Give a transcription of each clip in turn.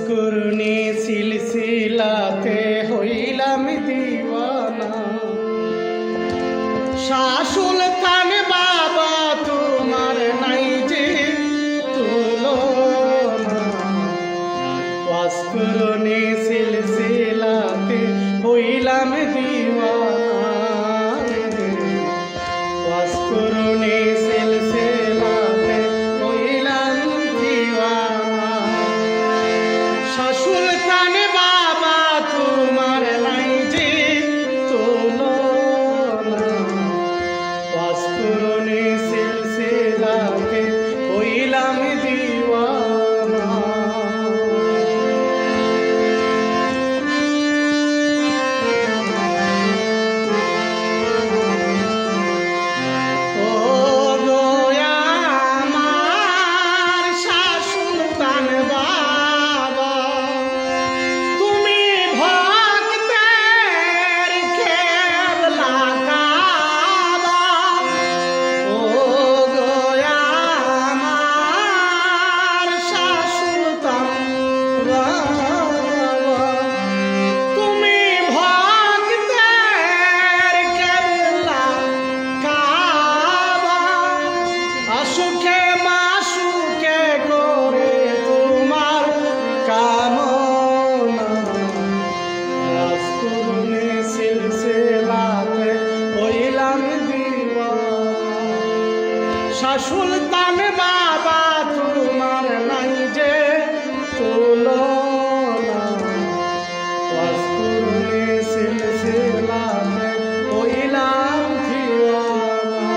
কুরনি সিলসিলাতে হইলাম দিওয়ানা। শাহ সুলতান বাবা তোমার নাই যে তুলনা। কুরনি সিলসিলাতে হইলাম দিওয়ানা। কুরনি সিলসিলাতে হইলাম দিওয়ানা। শাহ সুলতান বাবা তোমার নাই যে তুলনা। কুরনি সিলসিলাতে হইলাম দিওয়ানা। সুখে মাসুকে করে তোমার কামনা। কুরনি সিলসিলাতে হইলাম দিওয়ানা। শাহ সুলতান বাবা তোমার নাই যে তুলনা। কুরনি সিলসিলাতে হইলাম দিওয়ানা।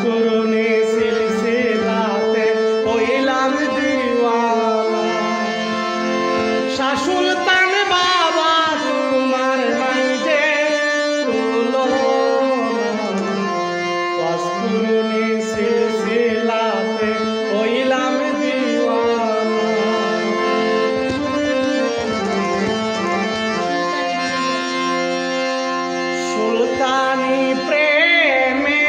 কুরনি সিলসিলাতে হইলাম দিওয়ানা। শাহ সুলতান বাবা তোমার নাই যে তুলনা। কুরনি সিলসিলাতে হইলাম দিওয়ানা। সুলতানি প্রেমে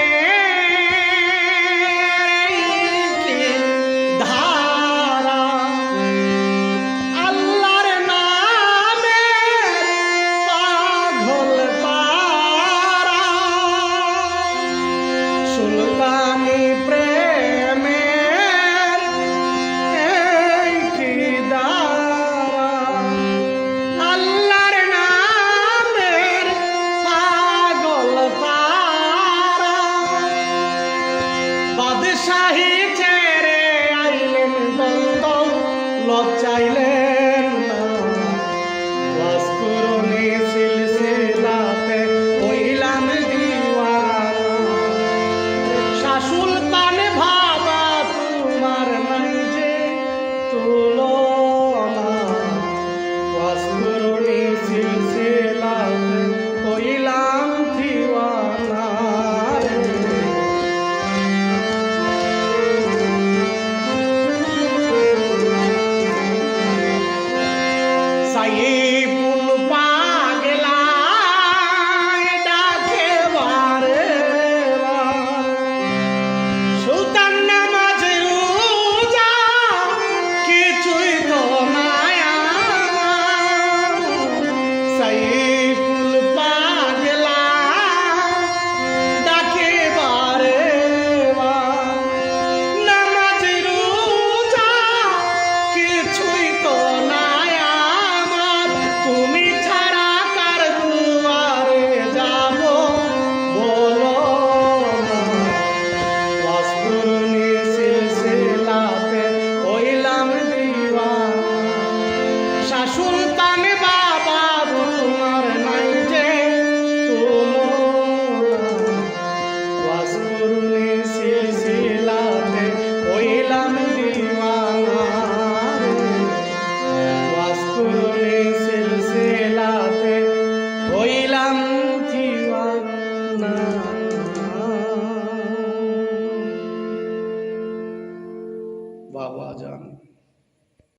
সুলতানি প্রেমের এই কি ধারা। আল্লাহর নামের পাগল পারা। বাদশাহী ছেড়ে আইলেন দ্বন্দ্ব লজ্জাইলেন না। কুরনি সিলসিলাতে হইলাম দিওয়ানা। শাহ সুলতান বাবা তোমার নাই যে তুলনা। কুরনি সিলসিলাতে হইলাম দিওয়ানা। সাইফুল পাগলা ডাকে বারে সুলতান নামাজে রোজা কিছুই তো নাই আমার। সাইফুল পাগলা ডাকে বারে নামাজে রোজা কিছুই তো নাই আমার। তুমি ছাড়া কার দুয়ারে যাব বলো না। কুরনি সিলসিলাতে হইলাম দিওয়ানা। না।